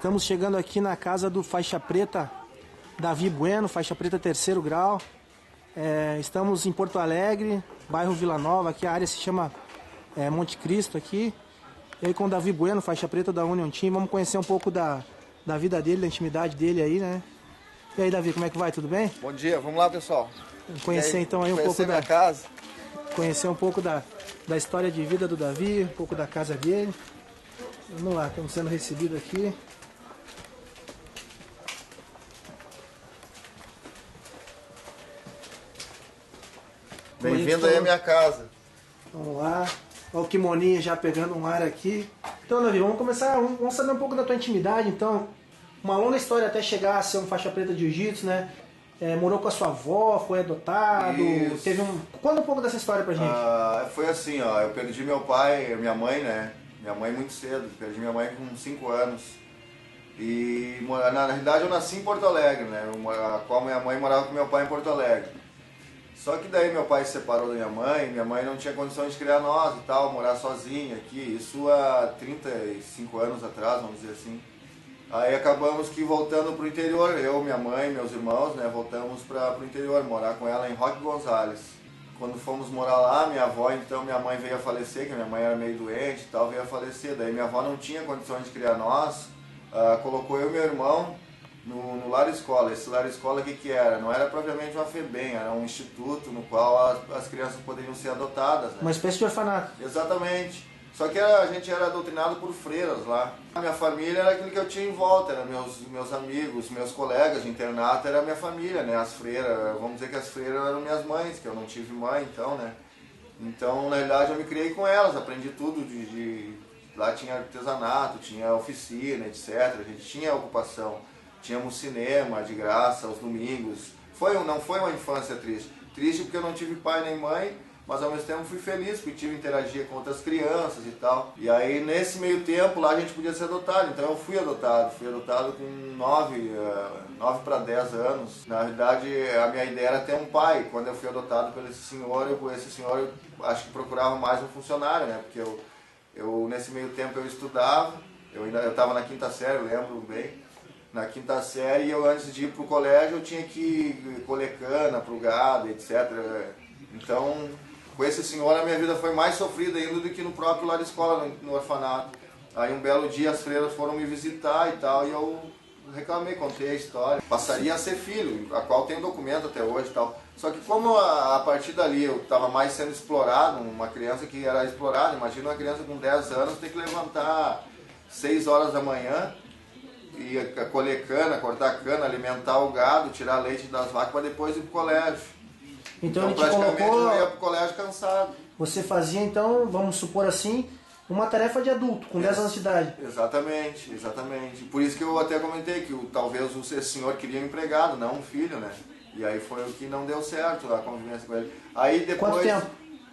Estamos chegando aqui na casa do faixa preta Davi Bueno, faixa preta 3º grau. Estamos em Porto Alegre, bairro Vila Nova, aqui a área se chama Monte Cristo aqui. Eu e com o Davi Bueno, faixa preta da Union Team, vamos conhecer um pouco da vida dele, da intimidade dele aí, né? E aí, Davi, como é que vai? Tudo bem? Bom dia, vamos lá, pessoal. Conhecer então aí um pouco da casa. Conhecer um pouco da história de vida do Davi, um pouco da casa dele. Vamos lá, estamos sendo recebidos aqui. Bem-vindo aí à minha casa. Vamos lá. Olha o kimoninho já pegando um ar aqui. Então, Davi, vamos começar, vamos saber um pouco da tua intimidade, então. Uma longa história até chegar a ser um faixa preta de jiu-jitsu, né? Morou com a sua avó, foi adotado, Isso. Conta um pouco dessa história pra gente. Foi assim, ó, eu perdi meu pai e minha mãe, né? Minha mãe muito cedo, perdi minha mãe com 5 anos. E na realidade eu nasci em Porto Alegre, né? A qual minha mãe morava com meu pai em Porto Alegre. Só que daí meu pai se separou da minha mãe não tinha condições de criar nós e tal, morar sozinha aqui, isso há 35 anos atrás, vamos dizer assim. Aí acabamos que voltando pro interior, eu, minha mãe, meus irmãos, né, voltamos pro interior, morar com ela em Roque Gonzales. Quando fomos morar lá, minha avó, então minha mãe veio a falecer, que minha mãe era meio doente e tal, veio a falecer. Daí minha avó não tinha condições de criar nós, colocou eu e meu irmão no lar escola. Esse lar escola o que era? Não era propriamente uma FEBEM, era um instituto no qual as crianças poderiam ser adotadas, né? Uma espécie de orfanato. Exatamente. Só que a gente era doutrinado por freiras lá. A minha família era aquilo que eu tinha em volta, eram meus amigos, meus colegas de internato, era a minha família, né? As freiras, vamos dizer que as freiras eram minhas mães, que eu não tive mãe, então, né? Então, na verdade, eu me criei com elas, aprendi tudo lá tinha artesanato, tinha oficina, etc. A gente tinha ocupação. Tínhamos cinema de graça aos domingos. Não foi uma infância triste. Triste porque eu não tive pai nem mãe, mas ao mesmo tempo fui feliz porque tive interagia com outras crianças e tal. E aí nesse meio tempo lá a gente podia ser adotado, então eu fui adotado com 9 para 10 anos. Na verdade a minha ideia era ter um pai. Quando eu fui adotado por esse senhor, eu acho que procurava mais um funcionário, né? Porque eu nesse meio tempo eu estudava, eu estava na 5ª série, eu lembro bem. Na 5ª série, eu antes de ir para o colégio, eu tinha que colher cana para o gado, etc. Então, com esse senhor, a minha vida foi mais sofrida ainda do que no próprio lar escola, no orfanato. Aí um belo dia as freiras foram me visitar e tal, e eu reclamei, contei a história. Passaria a ser filho, a qual tem documento até hoje e tal. Só que como a partir dali eu estava mais sendo explorado, uma criança que era explorada, imagina uma criança com 10 anos ter que levantar 6 horas da manhã, e colher cana, cortar cana, alimentar o gado, tirar leite das vacas para depois ir para o colégio. Então ele te praticamente colocou... eu ia para o colégio cansado. Você fazia então, vamos supor assim, uma tarefa de adulto, com 10 anos de idade. Exatamente. Por isso que eu até comentei que talvez esse senhor queria um empregado, não um filho, né? E aí foi o que não deu certo, a convivência com ele. Aí depois... Quanto tempo?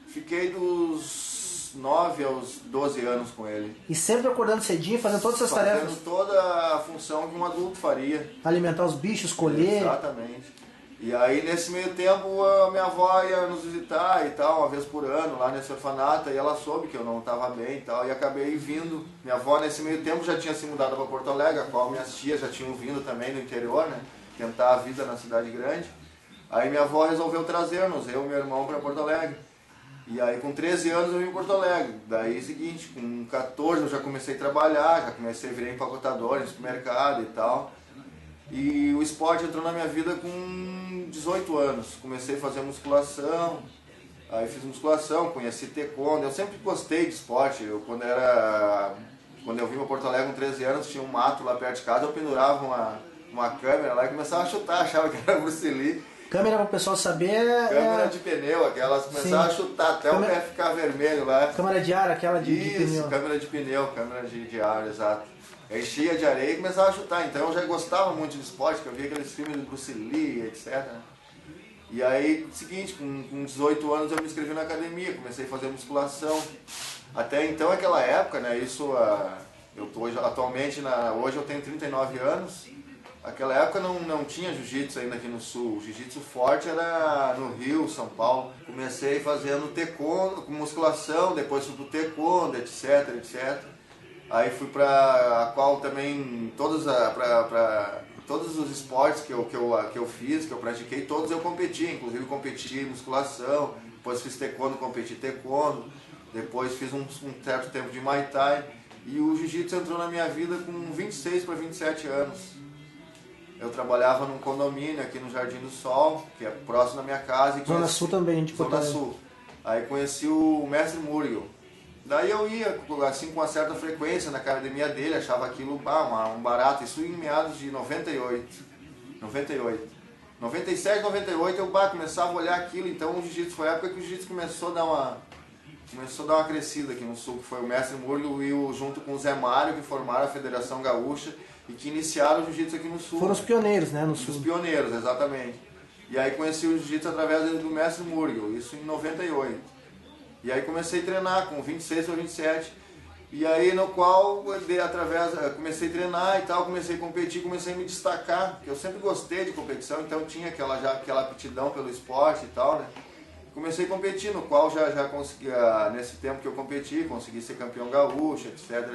Fiquei dos 9 aos 12 anos com ele. E sempre acordando cedinho, fazendo todas essas tarefas? Fazendo toda a função que um adulto faria. Alimentar os bichos, colher. Exatamente. E aí nesse meio tempo a minha avó ia nos visitar e tal, uma vez por ano lá nesse orfanato, e ela soube que eu não estava bem e tal, e acabei vindo. Minha avó nesse meio tempo já tinha se mudado para Porto Alegre, a qual minhas tias já tinham vindo também do interior, né? Tentar a vida na cidade grande. Aí minha avó resolveu trazer-nos, eu e meu irmão, para Porto Alegre. E aí com 13 anos eu vim em Porto Alegre. Daí seguinte, com 14 eu já comecei a trabalhar, virei empacotador em supermercado e tal. E o esporte entrou na minha vida com 18 anos. Comecei a fazer musculação, aí fiz musculação, conheci taekwondo. Eu sempre gostei de esporte. Quando eu vim para Porto Alegre com 13 anos, tinha um mato lá perto de casa, eu pendurava uma câmera lá e começava a chutar, achava que era Bruce Lee. Câmera para o pessoal saber... Câmera de pneu, aquelas começavam a chutar até o pé ficar vermelho lá. Câmera de ar, aquela de pneu. Isso, câmera de pneu, câmera de ar, exato. Enchia de areia e começava a chutar. Então eu já gostava muito de esporte, que eu via aqueles filmes do Bruce Lee, etc. E aí, seguinte, com 18 anos eu me inscrevi na academia, comecei a fazer musculação. Até então, aquela época, né, hoje eu tenho 39 anos. Aquela época não tinha jiu-jitsu ainda aqui no sul. O jiu-jitsu forte era no Rio, São Paulo. Comecei fazendo taekwondo, com musculação, depois fui pro taekwondo, etc. Aí fui para a qual também todos os esportes que eu fiz, que eu pratiquei, todos eu competi, inclusive competi em musculação, depois fiz taekwondo, competi taekwondo, depois fiz um certo tempo de Muay Thai, e o jiu-jitsu entrou na minha vida com 26 para 27 anos. Eu trabalhava num condomínio aqui no Jardim do Sol, que é próximo da minha casa. Zona Sul também, de Porto Alegre. Zona Sul. Aí conheci o mestre Muriel. Daí eu ia, assim, com uma certa frequência na academia dele, achava aquilo um barato. Isso em meados de 98. 97, 98 eu começava a olhar aquilo. Então o jiu-jitsu foi a época que o jiu-jitsu começou a dar uma crescida aqui no Sul, que foi o mestre Murilo e junto com o Zé Mário, que formaram a Federação Gaúcha e que iniciaram o jiu-jitsu aqui no Sul. Foram os pioneiros, né, no Sul. Os pioneiros, exatamente. E aí conheci o jiu-jitsu através do mestre Murilo, isso em 98. E aí comecei a treinar com 26 ou 27. E aí no qual, comecei a treinar e tal, comecei a competir, comecei a me destacar, porque eu sempre gostei de competição, então tinha aquela aptidão pelo esporte e tal, né? Comecei a competir, no qual já consegui, nesse tempo que eu competi, consegui ser campeão gaúcho, etc.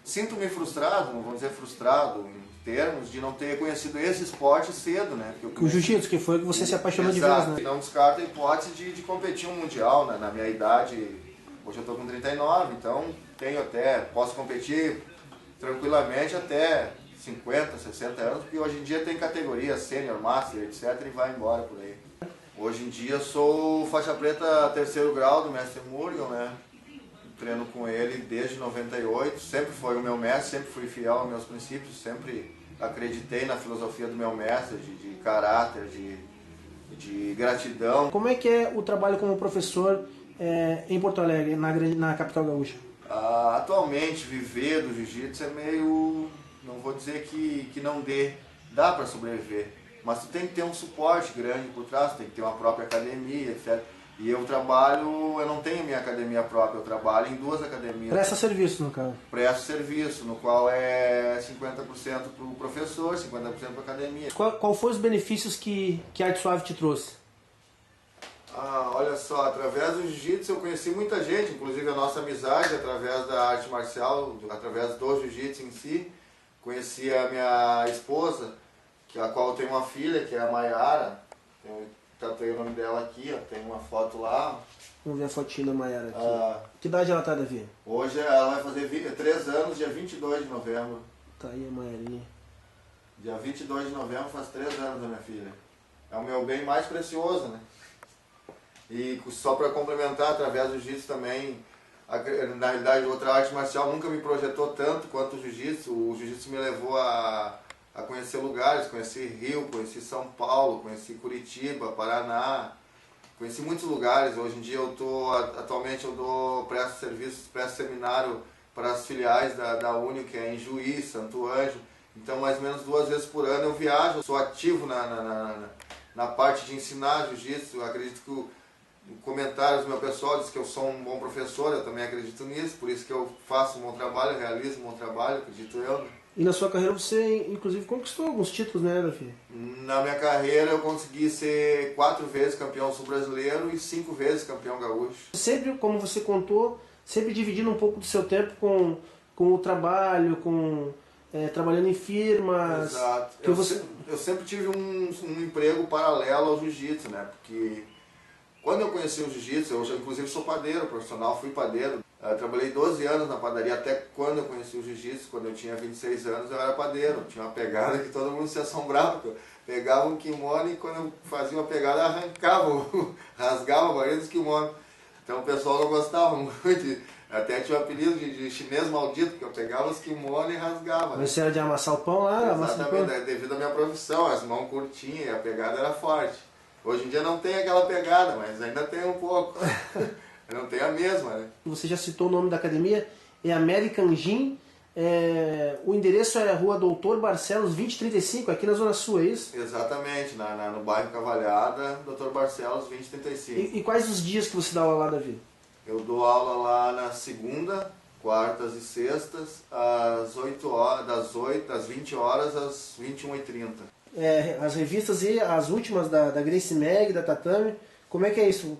Sinto-me frustrado, não vou dizer frustrado, em termos de não ter conhecido esse esporte cedo, né? O jiu-jitsu, que foi que você se apaixonou de vez, né? Não descarto a hipótese de competir um mundial, né? Na minha idade, hoje eu estou com 39, então posso competir tranquilamente até 50, 60 anos, porque hoje em dia tem categoria sênior, master, etc. e vai embora por aí. Hoje em dia sou faixa preta terceiro grau do mestre Muriel, né? Treino com ele desde 98, sempre foi o meu mestre, sempre fui fiel aos meus princípios, sempre acreditei na filosofia do meu mestre, de caráter, de gratidão. Como é que é o trabalho como professor em Porto Alegre, na capital gaúcha? Atualmente, viver do jiu-jitsu é meio, não vou dizer que não dá para sobreviver. Mas tu tem que ter um suporte grande por trás, tem que ter uma própria academia, etc. E eu não tenho minha academia própria, eu trabalho em duas academias. Presta serviço, no caso? Presto serviço, no qual é 50% para o professor, 50% para a academia. Qual foi os benefícios que a Arte Suave te trouxe? Olha só, através do jiu-jitsu eu conheci muita gente, inclusive a nossa amizade através da arte marcial, através do jiu-jitsu em si. Conheci a minha esposa, a qual eu tenho uma filha, que é a Maiara. Tatuei o nome dela aqui, ó, tem uma foto lá. Vamos ver a fotinha da Maiara aqui. Que idade ela tá, Davi? Hoje ela vai fazer 3 anos, dia 22 de novembro. Tá aí a Maiarinha. Dia 22 de novembro faz 3 anos da minha filha. É o meu bem mais precioso, né? E só para complementar, através do jiu-jitsu também, na realidade outra arte marcial nunca me projetou tanto quanto o jiu-jitsu. O jiu-jitsu me levou a conhecer lugares, conheci Rio, conheci São Paulo, conheci Curitiba, Paraná, conheci muitos lugares. Hoje em dia atualmente eu presto seminário para as filiais da Unio, que é em Juiz, Santo Anjo. Então mais ou menos 2 vezes por ano eu viajo, sou ativo na parte de ensinar jiu-jitsu. Acredito que comentários do meu pessoal diz que eu sou um bom professor, eu também acredito nisso, por isso que eu faço um bom trabalho, realizo um bom trabalho, acredito eu. E na sua carreira você, inclusive, conquistou alguns títulos, né, Davi? Na minha carreira eu consegui ser 4 vezes campeão sul-brasileiro e 5 vezes campeão gaúcho. Sempre, como você contou, sempre dividindo um pouco do seu tempo com o trabalho, trabalhando em firmas. Exato. Eu sempre tive um emprego paralelo ao jiu-jitsu, né? Porque quando eu conheci o jiu-jitsu, eu inclusive sou padeiro profissional, fui padeiro. Eu trabalhei 12 anos na padaria, até quando eu conheci o jiu-jitsu, quando eu tinha 26 anos eu era padeiro. Tinha uma pegada que todo mundo se assombrava, porque eu pegava um kimono e quando eu fazia uma pegada arrancava, rasgava a maioria dos kimonos. Então o pessoal não gostava muito, até tinha o apelido de chinês maldito, porque eu pegava os kimonos e rasgava. Mas você era de amassar o pão lá? Exatamente, devido à minha profissão, as mãos curtinhas e a pegada era forte. Hoje em dia não tem aquela pegada, mas ainda tem um pouco. Não tem a mesma, né? Você já citou o nome da academia, é American Gym. O endereço é Rua Doutor Barcelos 2035, aqui na Zona Sul, é isso? Exatamente, no bairro Cavalhada, Doutor Barcelos 2035. E quais os dias que você dá aula lá, Davi? Eu dou aula lá na segunda, quartas e sextas, das 20 horas às 21h30. As revistas e as últimas da Gracie Mag, da Tatame, como é que é isso?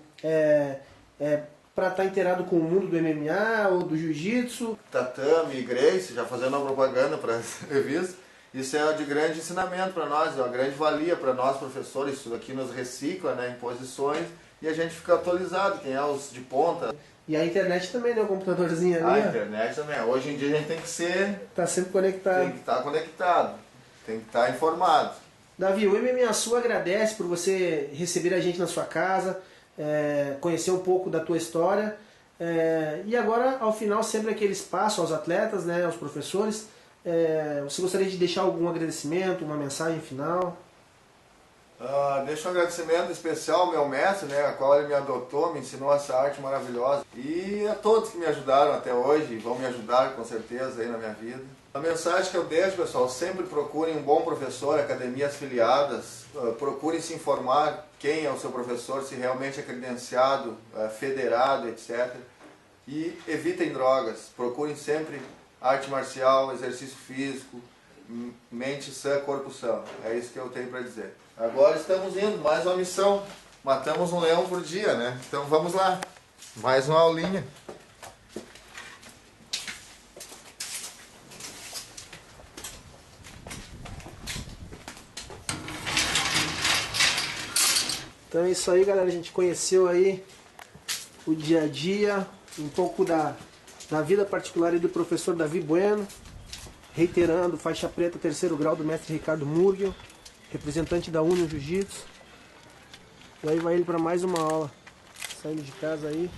para estar inteirado com o mundo do MMA ou do jiu-jitsu. Tatame e Gracie, já fazendo uma propaganda para as revistas, isso é de grande ensinamento para nós, é uma grande valia para nós professores, isso aqui nos recicla, né, em posições, e a gente fica atualizado, quem é os de ponta. E a internet também, né, o computadorzinho ali. A internet também, hoje em dia a gente tem que ser... Tá sempre conectado. Tem que estar conectado, tem que estar informado. Davi, o MMA Sul agradece por você receber a gente na sua casa, conhecer um pouco da tua história, e agora, ao final, sempre aquele espaço aos atletas, né, aos professores. Você gostaria de deixar algum agradecimento, uma mensagem final? Deixo um agradecimento especial ao meu mestre, né, a qual ele me adotou, me ensinou essa arte maravilhosa, e a todos que me ajudaram até hoje e vão me ajudar com certeza aí na minha vida. A mensagem que eu deixo, pessoal, sempre procurem um bom professor, academias filiadas, procurem se informar quem é o seu professor, se realmente é credenciado, federado, etc. E evitem drogas, procurem sempre arte marcial, exercício físico, mente sã, corpo sã. É isso que eu tenho para dizer. Agora estamos indo, mais uma missão. Matamos um leão por dia, né? Então vamos lá. Mais uma aulinha. Então é isso aí, galera. A gente conheceu aí o dia a dia, um pouco da vida particular do professor Davi Bueno. Reiterando, faixa preta, 3º grau do mestre Ricardo Murgel, representante da Union Jiu-Jitsu. E aí vai ele para mais uma aula. Saindo de casa aí.